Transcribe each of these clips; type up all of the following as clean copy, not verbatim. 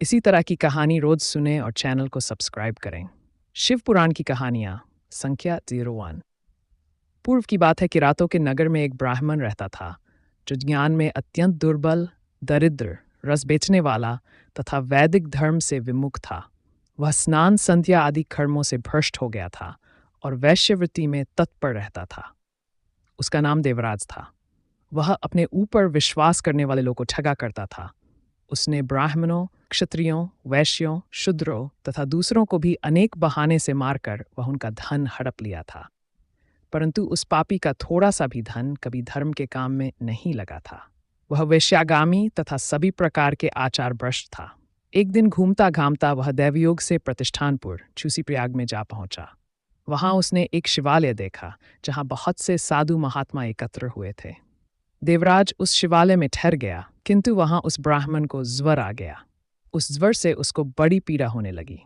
इसी तरह की कहानी रोज सुने और चैनल को सब्सक्राइब करें। शिव पुराण की कहानियाँ संख्या 01। पूर्व की बात है कि रातों के नगर में एक ब्राह्मण रहता था जो ज्ञान में अत्यंत दुर्बल, दरिद्र, रस बेचने वाला तथा वैदिक धर्म से विमुख था। वह स्नान संध्या आदि कर्मों से भ्रष्ट हो गया था और वैश्यवृत्ति में तत्पर रहता था। उसका नाम देवराज था। वह अपने ऊपर विश्वास करने वाले लोगों को ठगा करता था। उसने ब्राह्मणों, क्षत्रियों, वैश्यों, शूद्रों तथा दूसरों को भी अनेक बहाने से मारकर वह उनका धन हड़प लिया था। परंतु उस पापी का थोड़ा सा भी धन कभी धर्म के काम में नहीं लगा था। वह वेश्यागामी तथा सभी प्रकार के आचार भ्रष्ट था। एक दिन घूमता घामता वह दैवयोग से प्रतिष्ठानपुर चूसी प्रयाग में जा पहुंचा। वहां उसने एक शिवालय देखा जहां बहुत से साधु महात्मा एकत्र हुए थे। देवराज उस शिवालय में ठहर गया, किंतु वहां उस ब्राह्मण को ज्वर आ गया। उस ज्वर से उसको बड़ी पीड़ा होने लगी।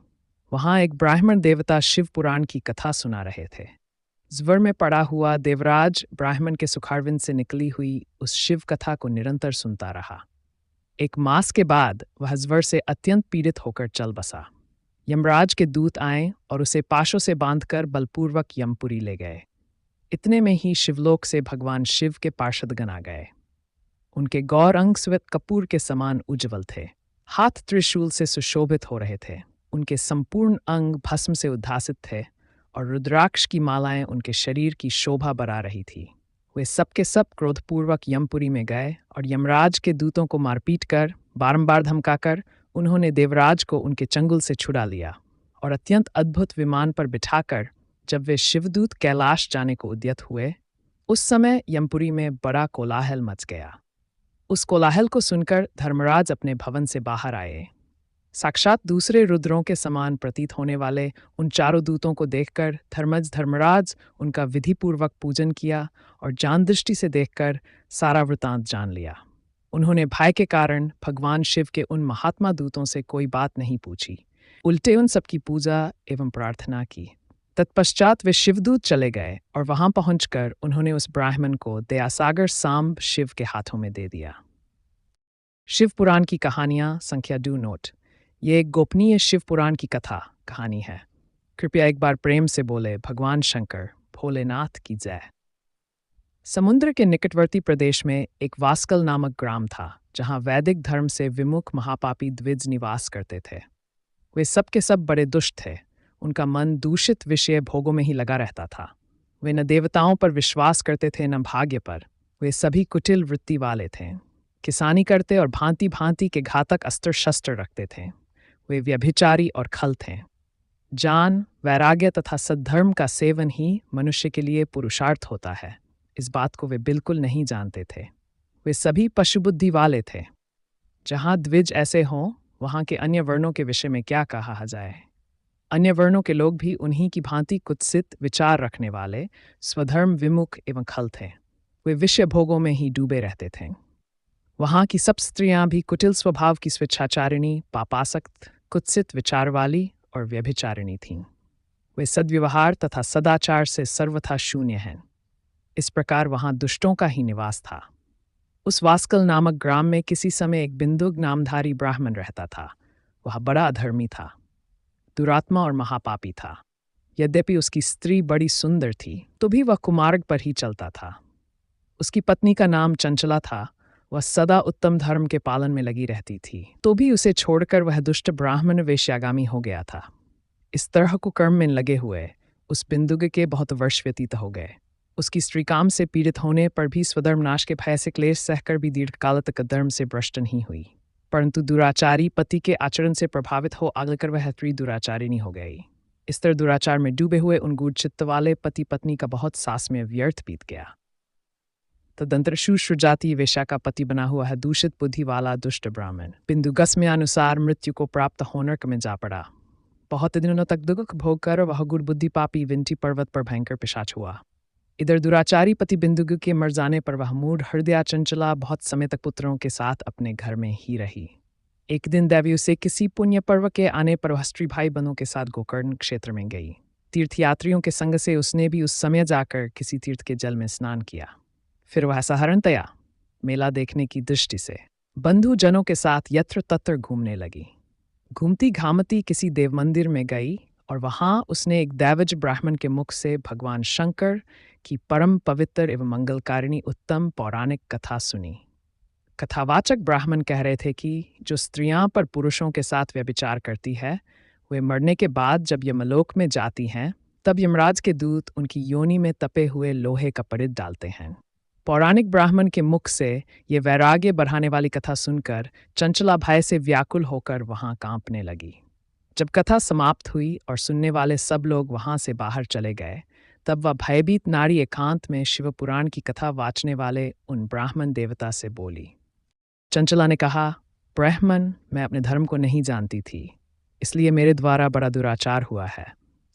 वहां एक ब्राह्मण देवता शिव पुराण की कथा सुना रहे थे। ज्वर में पड़ा हुआ देवराज ब्राह्मण के सुखारविंद से निकली हुई उस शिव कथा को निरंतर सुनता रहा। एक मास के बाद वह ज्वर से अत्यंत पीड़ित होकर चल बसा। यमराज के दूत आए और उसे पाशों से बांधकर बलपूर्वक यमपुरी ले गए। इतने में ही शिवलोक से भगवान शिव के पार्षदगण आ गए। उनके गौर अंग श्वेत कपूर के समान उज्ज्वल थे। हाथ त्रिशूल से सुशोभित हो रहे थे। उनके संपूर्ण अंग भस्म से उद्भासित थे और रुद्राक्ष की मालाएं उनके शरीर की शोभा बढ़ा रही थी। वे सबके सब क्रोधपूर्वक यमपुरी में गए और यमराज के दूतों को मारपीट कर, बारंबार धमकाकर उन्होंने देवराज को उनके चंगुल से छुड़ा लिया और अत्यंत अद्भुत विमान पर बिठाकर जब वे शिवदूत कैलाश जाने को उद्यत हुए, उस समय यमपुरी में बड़ा कोलाहल मच गया। उस कोलाहल को सुनकर धर्मराज अपने भवन से बाहर आए। साक्षात दूसरे रुद्रों के समान प्रतीत होने वाले उन चारों दूतों को देखकर धर्मराज उनका विधिपूर्वक पूजन किया और जान दृष्टि से देखकर सारा वृतांत जान लिया। उन्होंने भय के कारण भगवान शिव के उन महात्मा दूतों से कोई बात नहीं पूछी, उल्टे उन सबकी पूजा एवं प्रार्थना की। तत्पश्चात वे शिवदूत चले गए और वहां पहुंचकर उन्होंने उस ब्राह्मण को दयासागर सांब शिव के हाथों में दे दिया। शिव पुराण की कहानियां संख्या 2 नोट। ये एक गोपनीय शिव पुराण की कहानी है। कृपया एक बार प्रेम से बोले भगवान शंकर भोलेनाथ की जय। समुद्र के निकटवर्ती प्रदेश में एक वास्कल नामक ग्राम था जहां वैदिक धर्म से विमुख महापापी द्विज निवास करते थे। वे सब के सब बड़े दुष्ट थे। उनका मन दूषित विषय भोगों में ही लगा रहता था। वे न देवताओं पर विश्वास करते थे न भाग्य पर। वे सभी कुटिल वृत्ति वाले थे। किसानी करते और भांति भांति के घातक अस्त्र शस्त्र रखते थे। वे व्यभिचारी और खल थे। ज्ञान, वैराग्य तथा सद्धर्म का सेवन ही मनुष्य के लिए पुरुषार्थ होता है, इस बात को वे बिल्कुल नहीं जानते थे। वे सभी पशुबुद्धि वाले थे। जहाँ द्विज ऐसे हों, वहाँ के अन्य वर्णों के विषय में क्या कहा जाए। अन्य वर्णों के लोग भी उन्हीं की भांति कुत्सित विचार रखने वाले, स्वधर्म विमुख एवं खल थे। वे विषय भोगों में ही डूबे रहते थे। वहाँ की सब स्त्रियां भी कुटिल स्वभाव की स्वेच्छाचारिणी, पापासक्त, कुत्सित विचार वाली और व्यभिचारिणी थीं। वे सद्व्यवहार तथा सदाचार से सर्वथा शून्य हैं। इस प्रकार वहाँ दुष्टों का ही निवास था। उस वास्कल नामक ग्राम में किसी समय एक बिंदुक नामधारी ब्राह्मण रहता था। वह बड़ा अधर्मी था, दुरात्मा और महापापी था। यद्यपि उसकी स्त्री बड़ी सुंदर थी, तो भी वह कुमार्ग पर ही चलता था। उसकी पत्नी का नाम चंचला था। वह सदा उत्तम धर्म के पालन में लगी रहती थी, तो भी उसे छोड़कर वह दुष्ट ब्राह्मण वेश्यागामी हो गया था। इस तरह कुकर्म में लगे हुए उस बिंदुक के बहुत वर्ष व्यतीत हो गए। उसकी स्त्री काम से पीड़ित होने पर भी स्वधर्म नाश के भय से क्लेश सहकर भी दीर्घकाल तक धर्म से भ्रष्ट नहीं हुई, परंतु दुराचारी पति के आचरण से प्रभावित हो आकर वह स्त्री दुराचारिणी हो गई। इस तरह दुराचार में डूबे हुए उन गूढ़ चित्त वाले पति पत्नी का बहुत सास में व्यर्थ बीत गया। तदंतर शूद्र जाति वेश्या का पति बना हुआ है दूषित बुद्धि वाला दुष्ट ब्राह्मण बिंदुगस में अनुसार मृत्यु को प्राप्त होने में जा पड़ा। बहुत दिनों तक दुख भोग कर वह गुड़ बुद्धि पापी विंटी पर्वत पर भयंकर पिशाच हुआ। इधर दुराचारी पति बिंदुगु के मर जाने पर वह मूढ़ हृदया चंचला बहुत समय तक पुत्रों के साथ अपने घर में ही रही। एक दिन दैवी से किसी पुण्य पर्व के आने पर वह स्त्री भाई बंधुओं के साथ गोकर्ण क्षेत्र में गई। तीर्थयात्रियों के संग से उसने भी उस समय जाकर किसी तीर्थ के जल में स्नान किया। फिर वह साधारणतया मेला देखने की दृष्टि से बंधु जनों के साथ यत्र तत्र घूमने लगी। घूमती घामती किसी देव मंदिर में गई और वहां उसने एक दैवज ब्राह्मण के मुख से भगवान शंकर की परम पवित्र एवं मंगलकारिणी उत्तम पौराणिक कथा सुनी। कथावाचक ब्राह्मण कह रहे थे कि जो स्त्रियां पर पुरुषों के साथ व्यभिचार करती है, वे मरने के बाद जब यमलोक में जाती हैं, तब यमराज के दूत उनकी योनि में तपे हुए लोहे का परिध डालते हैं। पौराणिक ब्राह्मण के मुख से ये वैराग्य बढ़ाने वाली कथा सुनकर चंचला भय से व्याकुल होकर वहां कांपने लगी। जब कथा समाप्त हुई और सुनने वाले सब लोग वहां से बाहर चले गए, तब वह भयभीत नारी एकांत में शिवपुराण की कथा वाचने वाले उन ब्राह्मण देवता से बोली। चंचला ने कहा, ब्राह्मण, मैं अपने धर्म को नहीं जानती थी, इसलिए मेरे द्वारा बड़ा दुराचार हुआ है।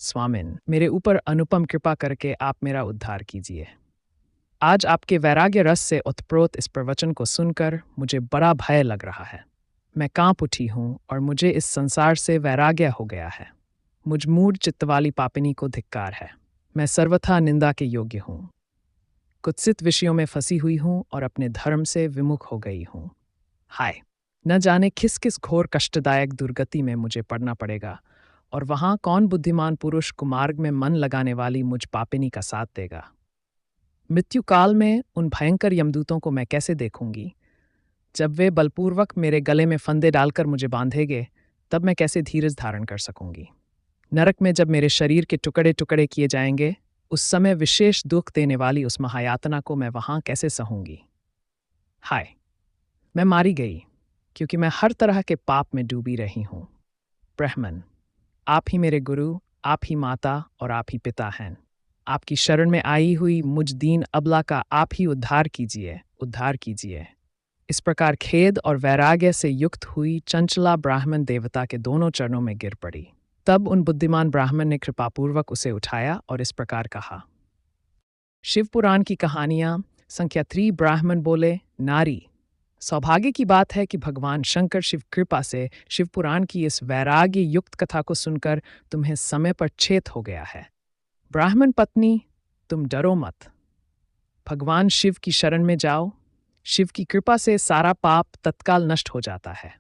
स्वामिन, मेरे ऊपर अनुपम कृपा करके आप मेरा उद्धार कीजिए। आज आपके वैराग्य रस से उत्प्रोत इस प्रवचन को सुनकर मुझे बड़ा भय लग रहा है। मैं कांप उठी हूँ और मुझे इस संसार से वैराग्य हो गया है। मुझ मूढ़ चित्त वाली पापिनी को धिक्कार है। मैं सर्वथा निंदा के योग्य हूँ। कुत्सित विषयों में फंसी हुई हूँ और अपने धर्म से विमुख हो गई हूँ। हाय, न जाने किस किस घोर कष्टदायक दुर्गति में मुझे पड़ना पड़ेगा और वहां कौन बुद्धिमान पुरुष कुमार्ग में मन लगाने वाली मुझ पापिनी का साथ देगा। मृत्यु काल में उन भयंकर यमदूतों को मैं कैसे देखूंगी? जब वे बलपूर्वक मेरे गले में फंदे डालकर मुझे बांधेंगे, तब मैं कैसे धीरज धारण कर सकूंगी? नरक में जब मेरे शरीर के टुकड़े टुकड़े किए जाएंगे, उस समय विशेष दुख देने वाली उस महायातना को मैं वहां कैसे सहूंगी? हाय, मैं मारी गई, क्योंकि मैं हर तरह के पाप में डूबी रही हूं। ब्राह्मण, आप ही मेरे गुरु, आप ही माता और आप ही पिता हैं। आपकी शरण में आई हुई मुझ दीन अबला का आप ही उद्धार कीजिए, उद्धार कीजिए। इस प्रकार खेद और वैराग्य से युक्त हुई चंचला ब्राह्मण देवता के दोनों चरणों में गिर पड़ी। तब उन बुद्धिमान ब्राह्मण ने कृपापूर्वक उसे उठाया और इस प्रकार कहा। शिवपुराण की कहानियां संख्या 3। ब्राह्मण बोले, नारी, सौभाग्य की बात है कि भगवान शंकर शिव कृपा से शिवपुराण की इस वैराग्य युक्त कथा को सुनकर तुम्हें समय पर चेत हो गया है। ब्राह्मण पत्नी, तुम डरो मत। भगवान शिव की शरण में जाओ। शिव की कृपा से सारा पाप तत्काल नष्ट हो जाता है।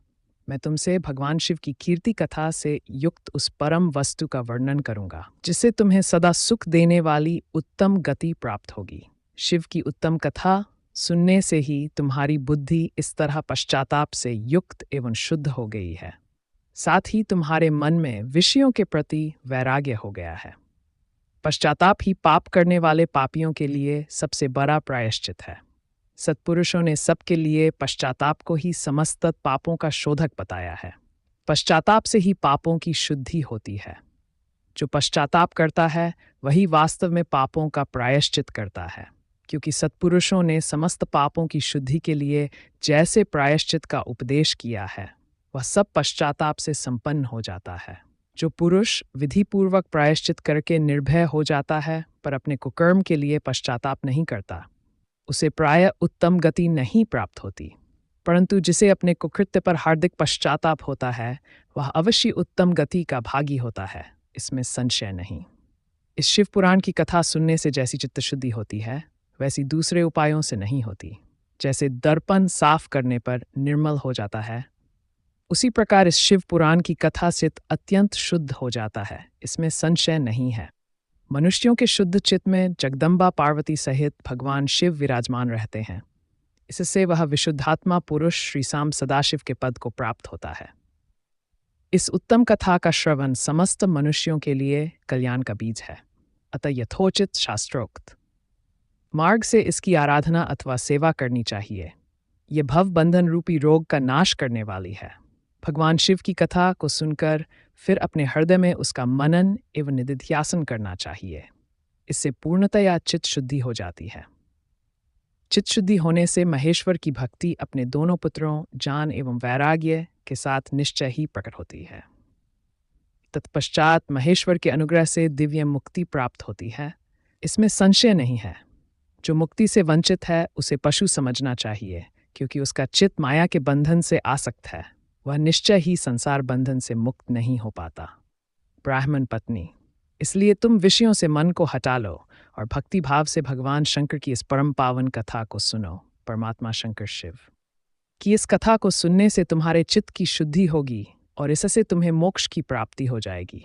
मैं तुमसे भगवान शिव की कीर्ति कथा से युक्त उस परम वस्तु का वर्णन करूंगा, जिससे तुम्हें सदा सुख देने वाली उत्तम गति प्राप्त होगी। शिव की उत्तम कथा सुनने से ही तुम्हारी बुद्धि इस तरह पश्चाताप से युक्त एवं शुद्ध हो गई है। साथ ही तुम्हारे मन में विषयों के प्रति वैराग्य हो गया है। पश्चाताप ही पाप करने वाले पापियों के लिए सबसे बड़ा प्रायश्चित है। सत्पुरुषों ने सबके लिए पश्चाताप को ही समस्त पापों का शोधक बताया है। पश्चाताप से ही पापों की शुद्धि होती है। जो पश्चाताप करता है वही वास्तव में पापों का प्रायश्चित करता है, क्योंकि सत्पुरुषों ने समस्त पापों की शुद्धि के लिए जैसे प्रायश्चित का उपदेश किया है, वह सब पश्चाताप से संपन्न हो जाता है। जो पुरुष विधिपूर्वक प्रायश्चित करके निर्भय हो जाता है पर अपने कुकर्म के लिए पश्चाताप नहीं करता, उसे प्रायः उत्तम गति नहीं प्राप्त होती। परंतु जिसे अपने कुकृत्य पर हार्दिक पश्चाताप होता है, वह अवश्य उत्तम गति का भागी होता है, इसमें संशय नहीं। इस शिव पुराण की कथा सुनने से जैसी चित्तशुद्धि होती है, वैसी दूसरे उपायों से नहीं होती। जैसे दर्पण साफ करने पर निर्मल हो जाता है, उसी प्रकार इस शिव पुराण की कथा से अत्यंत शुद्ध हो जाता है, इसमें संशय नहीं है। मनुष्यों के शुद्ध चित्त में जगदम्बा पार्वती सहित भगवान शिव विराजमान रहते हैं। इससे वह विशुद्धात्मा पुरुष श्री शाम सदाशिव के पद को प्राप्त होता है। इस उत्तम कथा का श्रवण समस्त मनुष्यों के लिए कल्याण का बीज है, अतः यथोचित शास्त्रोक्त मार्ग से इसकी आराधना अथवा सेवा करनी चाहिए। ये भव बंधन रूपी रोग का नाश करने वाली है। भगवान शिव की कथा को सुनकर फिर अपने हृदय में उसका मनन एवं निधिध्यासन करना चाहिए। इससे पूर्णतया चित्त शुद्धि हो जाती है। चित्त शुद्धि होने से महेश्वर की भक्ति अपने दोनों पुत्रों जान एवं वैराग्य के साथ निश्चय ही प्रकट होती है। तत्पश्चात महेश्वर के अनुग्रह से दिव्य मुक्ति प्राप्त होती है, इसमें संशय नहीं है। जो मुक्ति से वंचित है उसे पशु समझना चाहिए, क्योंकि उसका चित्त माया के बंधन से आसक्त है, वह निश्चय ही संसार बंधन से मुक्त नहीं हो पाता। ब्राह्मण पत्नी, इसलिए तुम विषयों से मन को हटा लो और भक्ति भाव से भगवान शंकर की इस परम पावन कथा को सुनो। परमात्मा शंकर शिव की इस कथा को सुनने से तुम्हारे चित्त की शुद्धि होगी और इससे तुम्हें मोक्ष की प्राप्ति हो जाएगी।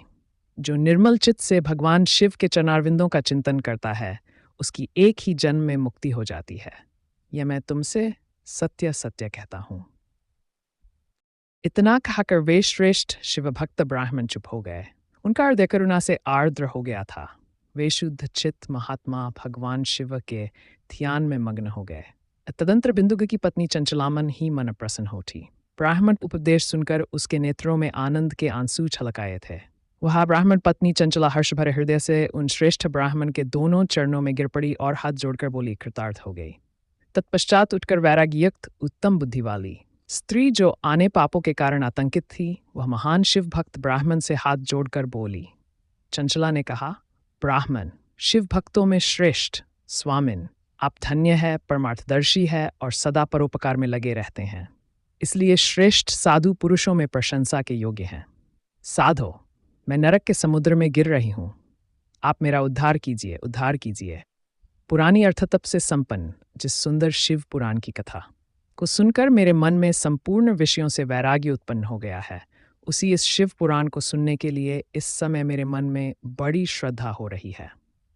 जो निर्मल चित्त से भगवान शिव के चरणारविंदों का चिंतन करता है, उसकी एक ही जन्म में मुक्ति हो जाती है। यह मैं तुमसे सत्य सत्य कहता हूं। इतना कहकर वे श्रेष्ठ शिवभक्त ब्राह्मण चुप हो गए। उनका हृदय करुणा से आर्द्र हो गया था। वे शुद्ध चित्त महात्मा भगवान शिव के ध्यान में मग्न हो गए। तदंतर बिंदुक की पत्नी चंचलामन ही मन प्रसन्न हो थी। ब्राह्मण उपदेश सुनकर उसके नेत्रों में आनंद के आंसू छलकाए थे। वह ब्राह्मण पत्नी चंचला हर्ष भरे हृदय से उन श्रेष्ठ ब्राह्मण के दोनों चरणों में गिर पड़ी और हाथ जोड़कर बोली, कृतार्थ हो गई। तत्पश्चात उठकर वैराग्ययुक्त उत्तम बुद्धि वाली स्त्री जो आने पापों के कारण आतंकित थी, वह महान शिव भक्त ब्राह्मण से हाथ जोड़कर बोली। चंचला ने कहा, ब्राह्मण, शिव भक्तों में श्रेष्ठ स्वामिन, आप धन्य है, परमार्थदर्शी है और सदा परोपकार में लगे रहते हैं, इसलिए श्रेष्ठ साधु पुरुषों में प्रशंसा के योग्य हैं। साधो, मैं नरक के समुद्र में गिर रही हूं, आप मेरा उद्धार कीजिए, उद्धार कीजिए। पुरानी अर्थतप से संपन्न जिस सुंदर शिव पुराण की कथा को सुनकर मेरे मन में संपूर्ण विषयों से वैराग्य उत्पन्न हो गया है, उसी इस शिव पुराण को सुनने के लिए इस समय मेरे मन में बड़ी श्रद्धा हो रही है।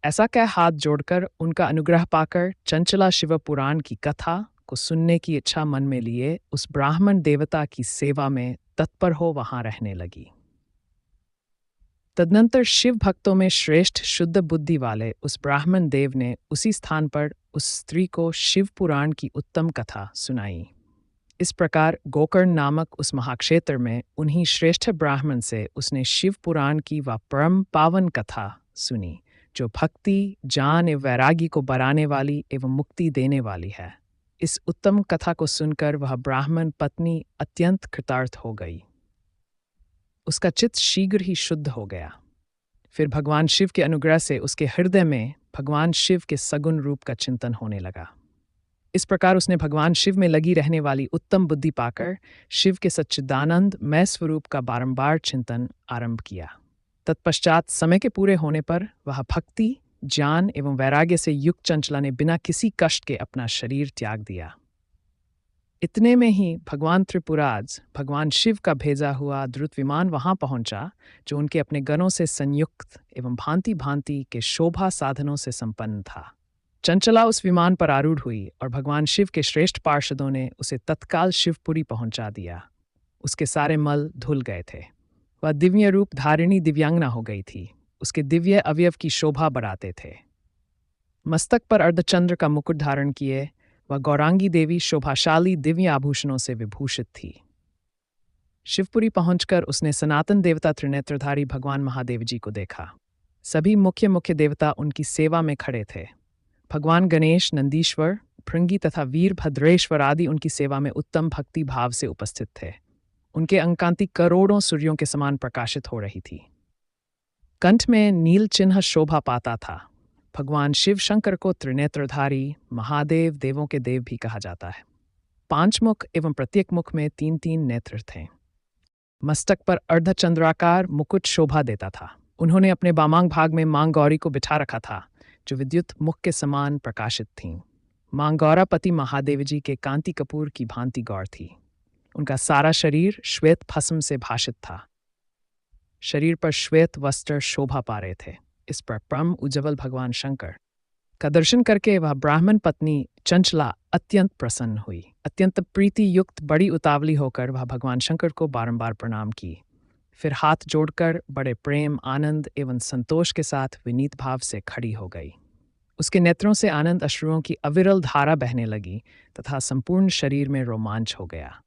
ऐसा कह हाथ जोड़कर उनका अनुग्रह पाकर चंचला शिव पुराण की कथा को सुनने की इच्छा मन में लिए उस ब्राह्मण देवता की सेवा में तत्पर हो वहां रहने लगी। तदनंतर शिव भक्तों में श्रेष्ठ शुद्ध बुद्धि वाले उस ब्राह्मण देव ने उसी स्थान पर उस स्त्री को शिव पुराण की उत्तम कथा सुनाई। इस प्रकार गोकर्ण नामक उस महाक्षेत्र में उन्हीं श्रेष्ठ ब्राह्मण से उसने शिव पुराण की वह परम पावन कथा सुनी, जो भक्ति, ज्ञान एवं वैरागी को बढ़ाने वाली एवं मुक्ति देने वाली है। इस उत्तम कथा को सुनकर वह ब्राह्मण पत्नी अत्यंत कृतार्थ हो गई। उसका चित्त शीघ्र ही शुद्ध हो गया। फिर भगवान शिव के अनुग्रह से उसके हृदय में भगवान शिव के सगुण रूप का चिंतन होने लगा। इस प्रकार उसने भगवान शिव में लगी रहने वाली उत्तम बुद्धि पाकर शिव के सच्चिदानंद मय स्वरूप का बारंबार चिंतन आरंभ किया। तत्पश्चात समय के पूरे होने पर वह भक्ति, ज्ञान एवं वैराग्य से युक्त चंचला ने बिना किसी कष्ट के अपना शरीर त्याग दिया। इतने में ही भगवान त्रिपुराज, भगवान शिव का भेजा हुआ द्रुत विमान वहां पहुंचा, जो उनके अपने गणों से संयुक्त एवं भांति भांति के शोभा साधनों से संपन्न था। चंचला उस विमान पर आरूढ़ हुई और भगवान शिव के श्रेष्ठ पार्षदों ने उसे तत्काल शिवपुरी पहुंचा दिया। उसके सारे मल धुल गए थे। वह दिव्य रूप धारिणी दिव्यांगना हो गई थी। उसके दिव्य अवयव की शोभा बढ़ाते थे। मस्तक पर अर्धचंद्र का मुकुट धारण किए वह गौरांगी देवी शोभाशाली दिव्य आभूषणों से विभूषित थी। शिवपुरी पहुंचकर उसने सनातन देवता त्रिनेत्रधारी भगवान महादेव जी को देखा। सभी मुख्य मुख्य देवता उनकी सेवा में खड़े थे। भगवान गणेश, नंदीश्वर, भृंगी तथा वीरभद्रेश्वर आदि उनकी सेवा में उत्तम भक्ति भाव से उपस्थित थे। उनके अंकांति करोड़ों सूर्यों के समान प्रकाशित हो रही थी। कंठ में नील चिन्ह शोभा पाता था। भगवान शिव शंकर को त्रिनेत्रधारी, महादेव, देवों के देव भी कहा जाता है। 5 मुख एवं प्रत्येक मुख में 3-3 नेत्र थे। मस्तक पर अर्धचंद्राकार मुकुट शोभा देता था। उन्होंने अपने बामांग भाग में मां गौरी को बिठा रखा था, जो विद्युत मुख के समान प्रकाशित थीं। मां गौरापति महादेव जी के कांति कपूर की भांति गौर थी। उनका सारा शरीर श्वेत भस्म से भाषित था। शरीर पर श्वेत वस्त्र शोभा पा रहे थे। इस पर परम उज्ज्वल भगवान शंकर का दर्शन करके वह ब्राह्मण पत्नी चंचला अत्यंत प्रसन्न हुई। अत्यंत प्रीति युक्त बड़ी उतावली होकर वह भगवान शंकर को बारंबार प्रणाम की। फिर हाथ जोड़कर बड़े प्रेम, आनंद एवं संतोष के साथ विनीत भाव से खड़ी हो गई। उसके नेत्रों से आनंद अश्रुओं की अविरल धारा बहने लगी तथा संपूर्ण शरीर में रोमांच हो गया।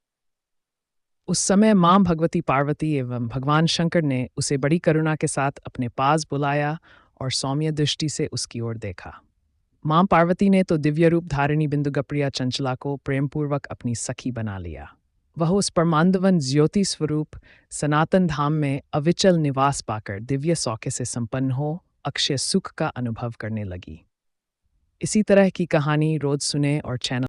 उस समय मां भगवती पार्वती एवं भगवान शंकर ने उसे बड़ी करुणा के साथ अपने पास बुलाया और सौम्य दृष्टि से उसकी ओर देखा। मां पार्वती ने तो दिव्य रूप धारिणी बिंदुगप्रिया चंचला को प्रेमपूर्वक अपनी सखी बना लिया। वह उस परमानंदवन ज्योति स्वरूप सनातन धाम में अविचल निवास पाकर दिव्य सौख्य से संपन्न हो अक्षय सुख का अनुभव करने लगी। इसी तरह की कहानी रोज सुने और चैनल